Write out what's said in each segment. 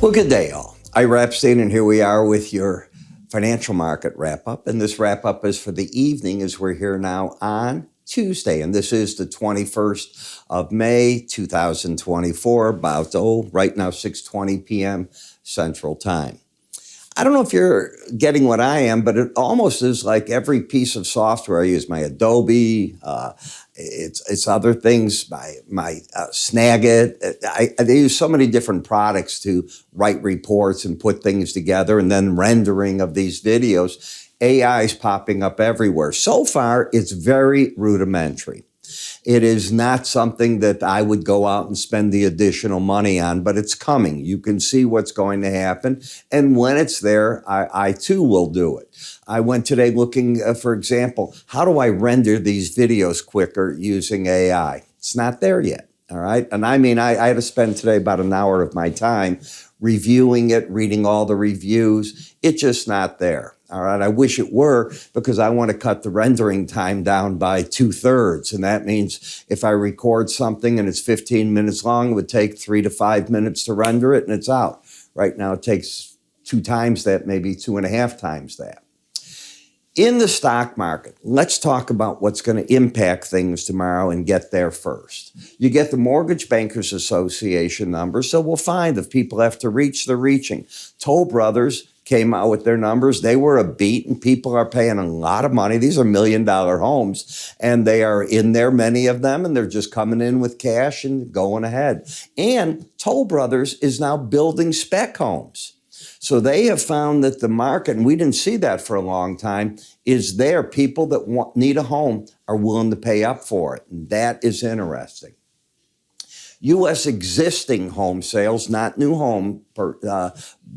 Well, good day, all. I'm Epstein, and here we are with your financial market wrap-up. And this wrap-up is for the evening as we're here now on Tuesday. And this is the 21st of May, 2024, about, right now, 6:20 p.m. Central Time. I don't know if you're getting what I am, but it almost is like every piece of software I use, my Adobe, it's other things, my Snagit. I use so many different products to write reports and put things together, and then rendering of these videos. AI is popping up everywhere. So far, it's very rudimentary. It is not something that I would go out and spend the additional money on, but it's coming. You can see what's going to happen. And when it's there, I too will do it. I went today looking, for example, how do I render these videos quicker using AI? It's not there yet, all right? And I mean, I had to spend today about an hour of my time reviewing it, reading all the reviews. It's just not there. All right, I wish it were, because I want to cut the rendering time down by 2/3. And that means if I record something and it's 15 minutes long, it would take 3 to 5 minutes to render it and it's out. Right now, it takes 2 times that, maybe 2.5 times that. In the stock market, let's talk about what's going to impact things tomorrow and get there first. You get the Mortgage Bankers Association numbers, so we'll find if people have to reach, they're reaching. Toll Brothers came out with their numbers. They were a beat, and people are paying a lot of money. These are $1 million homes, and they are in there, many of them, and they're just coming in with cash and going ahead. And Toll Brothers is now building spec homes. So they have found that the market, and we didn't see that for a long time, is there. People that need a home are willing to pay up for it. And that is interesting. U.S. existing home sales, not new home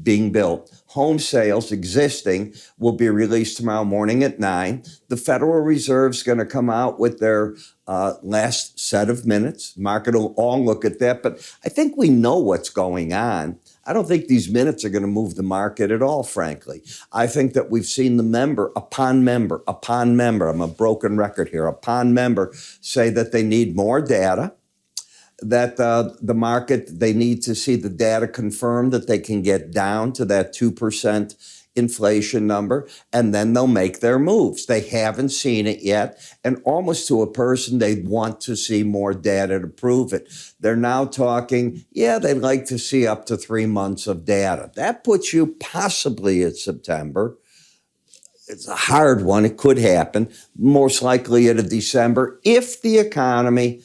being built. Home sales existing will be released tomorrow morning at 9. The Federal Reserve's going to come out with their last set of minutes. Market will all look at that, but I think we know what's going on. I don't think these minutes are going to move the market at all, frankly. I think that we've seen the member upon member, I'm a broken record here, upon member say that they need more data, that the market, they need to see the data confirm that they can get down to that 2% inflation number, and then they'll make their moves. They haven't seen it yet, and almost to a person, they want to see more data to prove it. They're now talking, they'd like to see up to 3 months of data. That puts you possibly at September. It's a hard one. It could happen. Most likely at a December if the economy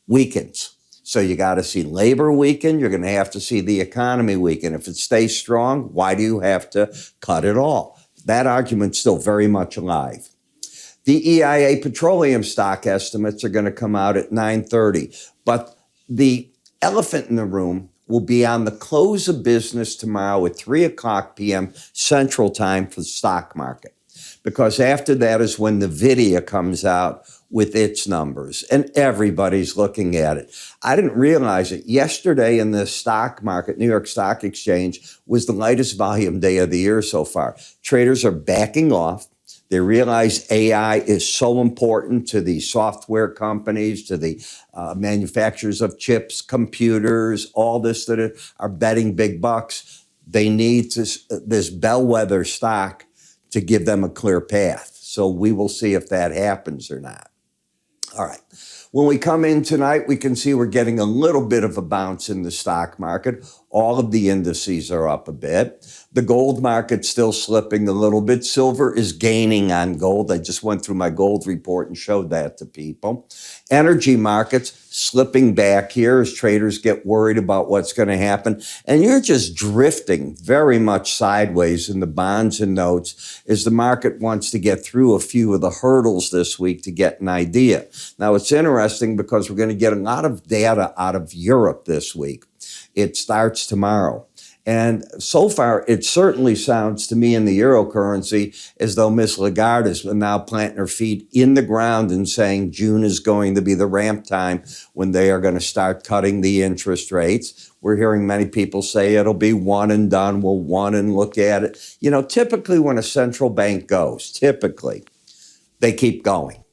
weakens. So you got to see labor weaken. You're going to have to see the economy weaken. If it stays strong, why do you have to cut it all? That argument's still very much alive. The EIA petroleum stock estimates are going to come out at 9:30. But the elephant in the room will be on the close of business tomorrow at 3 o'clock p.m. Central Time for the stock market. Because after that is when NVIDIA comes out with its numbers, and everybody's looking at it. I didn't realize it. Yesterday in the stock market, New York Stock Exchange, was the lightest volume day of the year so far. Traders are backing off. They realize AI is so important to the software companies, to the manufacturers of chips, computers, all this that are betting big bucks. They need this bellwether stock to give them a clear path. So we will see if that happens or not. All right. When we come in tonight, we can see we're getting a little bit of a bounce in the stock market. All of the indices are up a bit. The gold market's still slipping a little bit. Silver is gaining on gold. I just went through my gold report and showed that to people. Energy markets slipping back here as traders get worried about what's going to happen. And you're just drifting very much sideways in the bonds and notes as the market wants to get through a few of the hurdles this week to get an idea. Now, it's interesting because we're going to get a lot of data out of Europe this week. It starts tomorrow. And so far, it certainly sounds to me in the euro currency as though Ms. Lagarde is now planting her feet in the ground and saying June is going to be the ramp time when they are going to start cutting the interest rates. We're hearing many people say it'll be one and done. We'll one and look at it. You know, typically when a central bank goes, they keep going.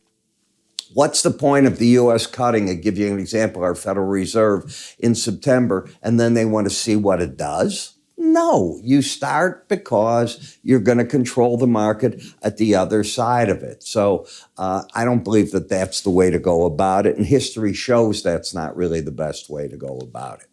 What's the point of the U.S. cutting? I'll give you an example, our Federal Reserve in September, and then they want to see what it does? No, you start because you're going to control the market at the other side of it. So I don't believe that that's the way to go about it. And history shows that's not really the best way to go about it.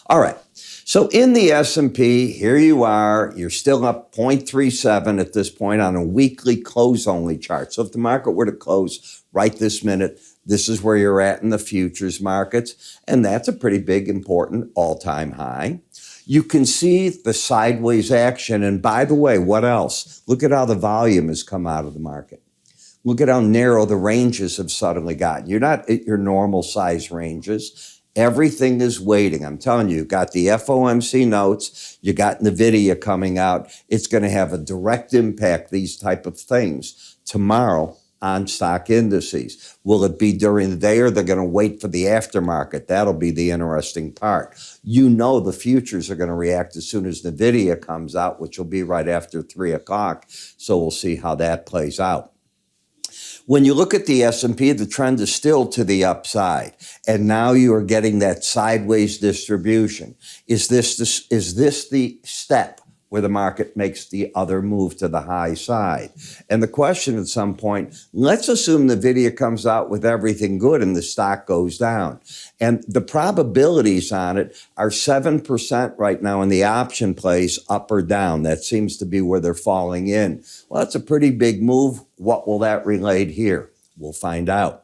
All right. So in the S&P, here you are. You're still up 0.37 at this point on a weekly close-only chart. So if the market were to close right this minute, this is where you're at in the futures markets. And that's a pretty big, important all-time high. You can see the sideways action. And by the way, what else? Look at how the volume has come out of the market. Look at how narrow the ranges have suddenly gotten. You're not at your normal size ranges. Everything is waiting. I'm telling you, you've got the FOMC notes. You got NVIDIA coming out. It's going to have a direct impact, these type of things, tomorrow on stock indices. Will it be during the day or they're going to wait for the aftermarket? That'll be the interesting part. You know the futures are going to react as soon as NVIDIA comes out, which will be right after 3 o'clock. So we'll see how that plays out. When you look at the S&P, the trend is still to the upside, and now you are getting that sideways distribution. Is this the step where the market makes the other move to the high side? And the question at some point, let's assume NVIDIA comes out with everything good and the stock goes down. And the probabilities on it are 7% right now in the option plays, up or down. That seems to be where they're falling in. Well, that's a pretty big move. What will that relate here? We'll find out.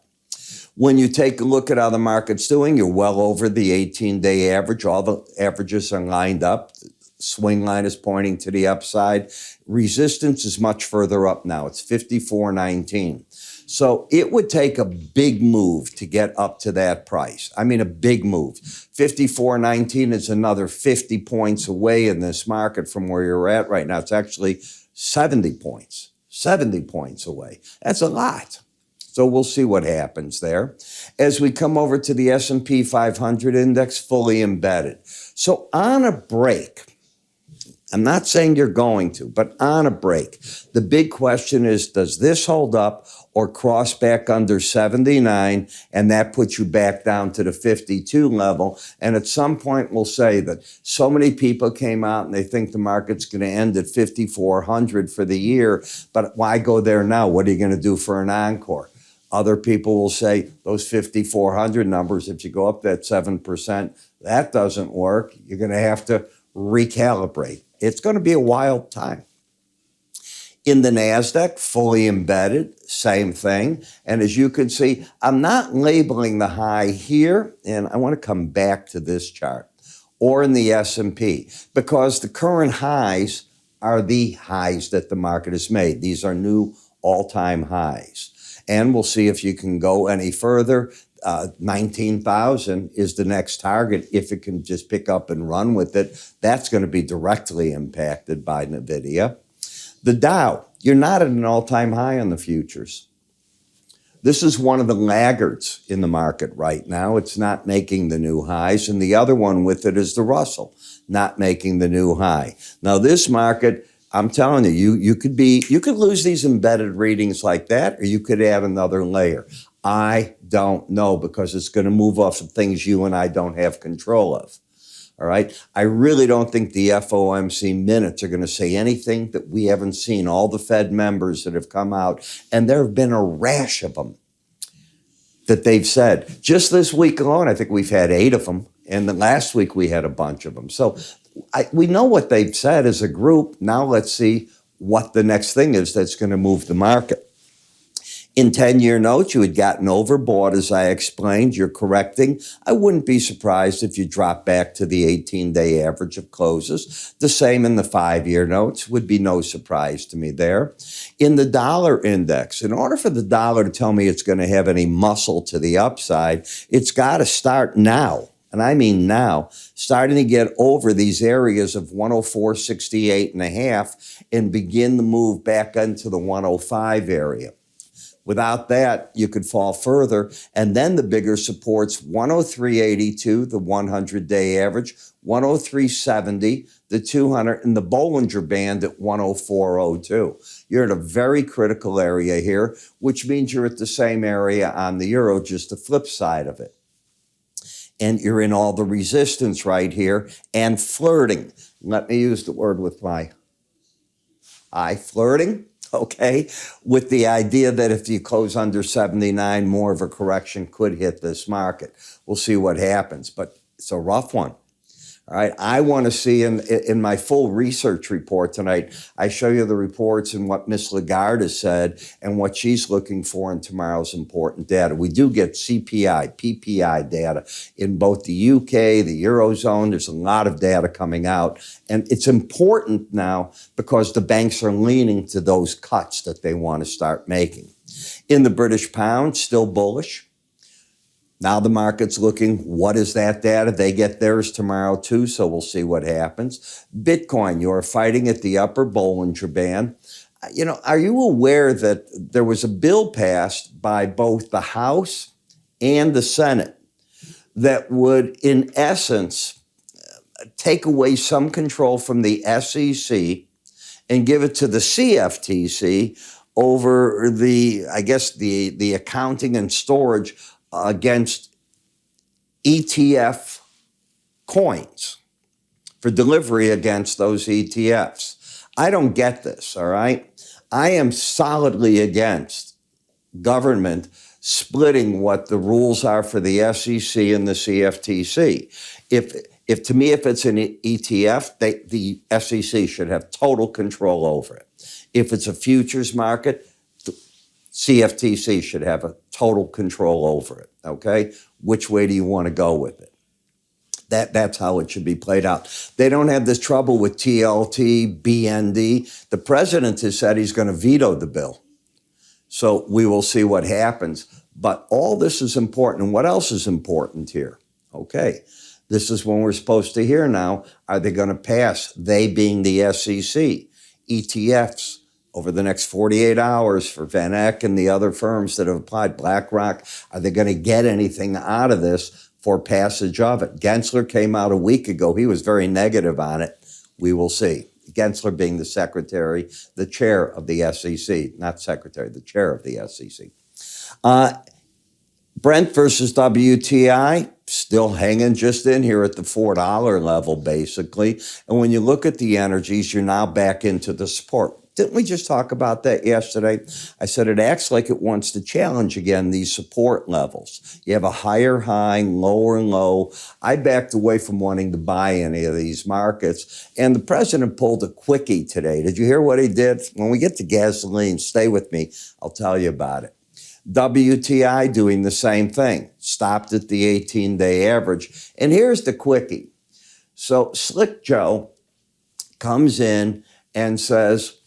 When you take a look at how the market's doing, you're well over the 18-day average. All the averages are lined up. Swing line is pointing to the upside. Resistance is much further up now. It's 54.19. So it would take a big move to get up to that price. I mean, a big move. 54.19 is another 50 points away in this market from where you're at right now. It's actually 70 points. 70 points away. That's a lot. So we'll see what happens there. As we come over to the S&P 500 index, fully embedded. So on a break, I'm not saying you're going to, but on a break, the big question is, does this hold up or cross back under 79, and that puts you back down to the 52 level? And at some point, we'll say that so many people came out and they think the market's going to end at 5,400 for the year, but why go there now? What are you going to do for an encore? Other people will say those 5,400 numbers, if you go up that 7%, that doesn't work. You're going to have to recalibrate. It's going to be a wild time. In the NASDAQ, fully embedded, same thing. And as you can see, I'm not labeling the high here, and I want to come back to this chart, or in the S&P, because the current highs are the highs that the market has made. These are new all-time highs. And we'll see if you can go any further. 19,000 is the next target. If it can just pick up and run with it, that's going to be directly impacted by NVIDIA. The Dow, you're not at an all-time high on the futures. This is one of the laggards in the market right now. It's not making the new highs. And the other one with it is the Russell, not making the new high. Now, this market, I'm telling you, you could lose these embedded readings like that, or you could add another layer. I don't know, because it's going to move off of things you and I don't have control of. All right. I really don't think the FOMC minutes are going to say anything that we haven't seen. All the Fed members that have come out, and there have been a rash of them that they've said. Just this week alone, I think we've had 8 of them. And then last week we had a bunch of them. So we know what they've said as a group. Now let's see what the next thing is that's going to move the market. In 10-year notes, you had gotten overbought, as I explained. You're correcting. I wouldn't be surprised if you drop back to the 18-day average of closes. The same in the 5-year notes. Would be no surprise to me there. In the dollar index, in order for the dollar to tell me it's going to have any muscle to the upside, it's got to start now. And I mean now, starting to get over these areas of 104.68.5 and begin to move back into the 105 area. Without that, you could fall further. And then the bigger supports, 103.82, the 100-day average, 103.70, the 200, and the Bollinger Band at 104.02. You're in a very critical area here, which means you're at the same area on the euro, just the flip side of it. And you're in all the resistance right here and flirting. let me use the word with my eye, flirting, okay, with the idea that if you close under 79, more of a correction could hit this market. We'll see what happens, but it's a rough one. All right, I want to see in my full research report tonight, I show you the reports and what Ms. Lagarde has said and what she's looking for in tomorrow's important data. We do get CPI, PPI data in both the UK, the Eurozone. There's a lot of data coming out. And it's important now because the banks are leaning to those cuts that they want to start making. In the British pound, still bullish. Now the market's looking, what is that data? They get theirs tomorrow too, so we'll see what happens. Bitcoin, you're fighting at the upper Bollinger Band. Are you aware that there was a bill passed by both the House and the Senate that would, in essence, take away some control from the SEC and give it to the CFTC over the accounting and storage against ETF coins for delivery against those ETFs. I don't get this, all right? I am solidly against government splitting what the rules are for the SEC and the CFTC. If it's an ETF, the SEC should have total control over it. If it's a futures market, CFTC should have a total control over it, okay? Which way do you want to go with it? That's how it should be played out. They don't have this trouble with TLT, BND. The president has said he's going to veto the bill. So we will see what happens. But all this is important. And what else is important here? Okay, this is when we're supposed to hear now. Are they going to pass, they being the SEC, ETFs, over the next 48 hours for Van Eck and the other firms that have applied, BlackRock? Are they going to get anything out of this for passage of it? Gensler came out a week ago. He was very negative on it. We will see. Gensler being the secretary, the chair of the SEC, not secretary, the chair of the SEC. Brent versus WTI, still hanging just in here at the $4 level, basically. And when you look at the energies, you're now back into the support. Didn't we just talk about that yesterday? I said it acts like it wants to challenge again these support levels. You have a higher high, lower low. I backed away from wanting to buy any of these markets. And the president pulled a quickie today. Did you hear what he did? When we get to gasoline, stay with me. I'll tell you about it. WTI doing the same thing. Stopped at the 18-day average. And here's the quickie. So Slick Joe comes in and says,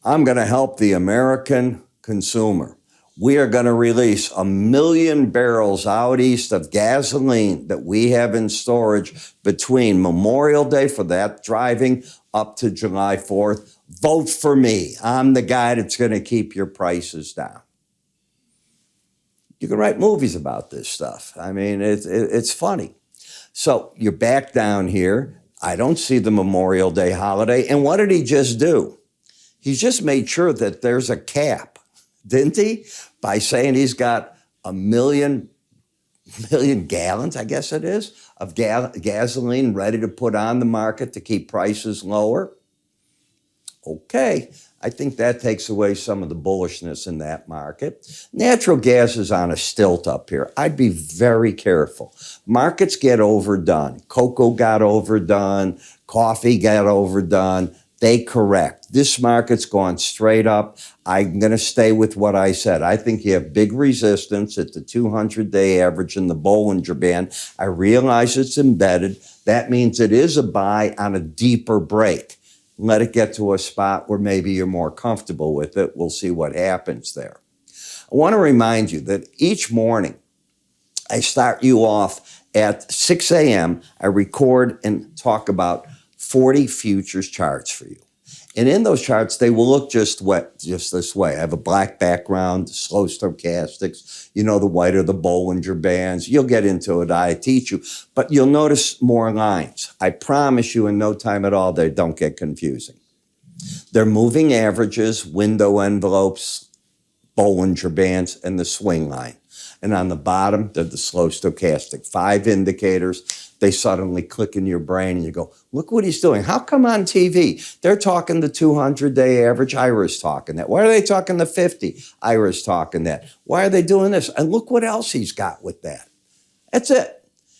I'm going to help the American consumer. We are going to release 1 million barrels out east of gasoline that we have in storage between Memorial Day for that driving up to July 4th. Vote for me. I'm the guy that's going to keep your prices down. You can write movies about this stuff. I mean, it's funny. So you're back down here. I don't see the Memorial Day holiday. And what did he just do? He's just made sure that there's a cap, didn't he? By saying he's got 1 million gallons, I guess it is, of gasoline ready to put on the market to keep prices lower. Okay, I think that takes away some of the bullishness in that market. Natural gas is on a stilt up here. I'd be very careful. Markets get overdone. Cocoa got overdone. Coffee got overdone. They correct. This market's gone straight up. I'm going to stay with what I said. I think you have big resistance at the 200-day average in the Bollinger Band. I realize it's embedded. That means it is a buy on a deeper break. Let it get to a spot where maybe you're more comfortable with it. We'll see what happens there. I want to remind you that each morning I start you off at 6 a.m. I record and talk about 40 futures charts for you. And in those charts, they will look just this way. I have a black background, slow stochastics, the white are the Bollinger Bands. You'll get into it, I teach you. But you'll notice more lines. I promise you in no time at all, they don't get confusing. They're moving averages, window envelopes, Bollinger Bands, and the swing line. And on the bottom, they're the slow stochastic. 5 indicators. they suddenly click in your brain and you go, look what he's doing. How come on TV they're talking the 200-day average? Ira's talking that. Why are they talking the 50? Ira's talking that. Why are they doing this? And look what else he's got with that. That's it.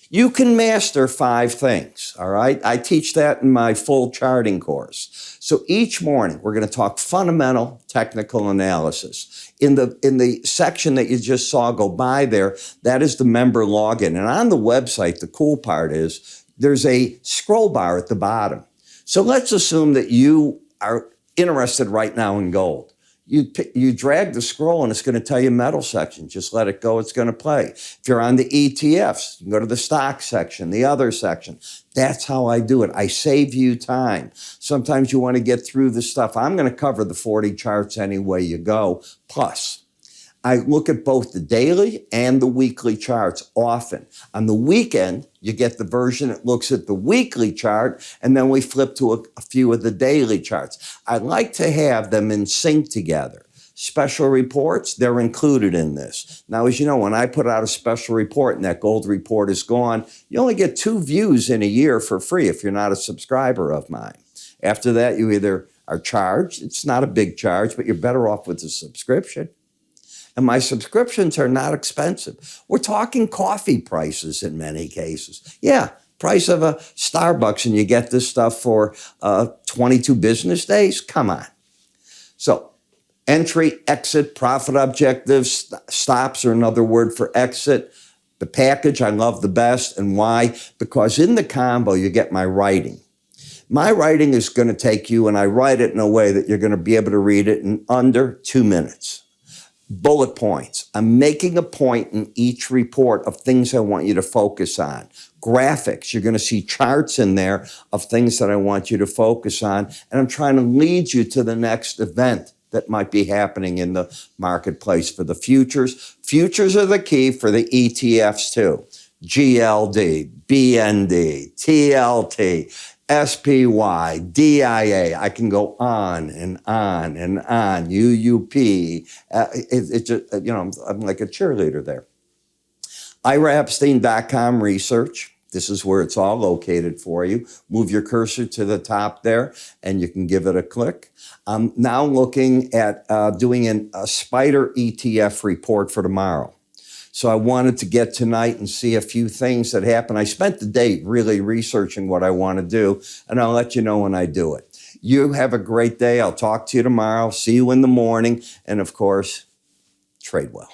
You can master 5 things, all right? I teach that in my full charting course. So each morning, we're going to talk fundamental technical analysis. In the section that you just saw go by there, that is the member login. And on the website, the cool part is there's a scroll bar at the bottom. So let's assume that you are interested right now in gold. You drag the scroll and it's going to tell you metal section. Just let it go. It's going to play. If you're on the ETFs, you can go to the stock section, the other section. That's how I do it. I save you time. Sometimes you want to get through the stuff. I'm going to cover the 40 charts any way you go. Plus, I look at both the daily and the weekly charts often. On the weekend, you get the version that looks at the weekly chart, and then we flip to a few of the daily charts. I like to have them in sync together. Special reports, they're included in this. Now, as you know, when I put out a special report and that gold report is gone, you only get 2 views in a year for free if you're not a subscriber of mine. After that, you either are charged. It's not a big charge, but you're better off with a subscription. And my subscriptions are not expensive. We're talking coffee prices in many cases. Yeah, price of a Starbucks and you get this stuff for 22 business days? Come on. So entry, exit, profit objectives, stops are another word for exit. The package I love the best. And why? Because in the combo, you get my writing. My writing is going to take you, and I write it in a way that you're going to be able to read it in under 2 minutes. Bullet points. I'm making a point in each report of things I want you to focus on. Graphics. You're going to see charts in there of things that I want you to focus on. And I'm trying to lead you to the next event that might be happening in the marketplace for the futures. Futures are the key for the ETFs too. GLD, BND, TLT, SPY, DIA, I can go on and on and on, UUP. It's just, I'm like a cheerleader there. IraEpstein.com research. This is where it's all located for you. Move your cursor to the top there and you can give it a click. I'm now looking at doing a SPDR ETF report for tomorrow. So I wanted to get tonight and see a few things that happen. I spent the day really researching what I want to do, and I'll let you know when I do it. You have a great day. I'll talk to you tomorrow. See you in the morning. And of course, trade well.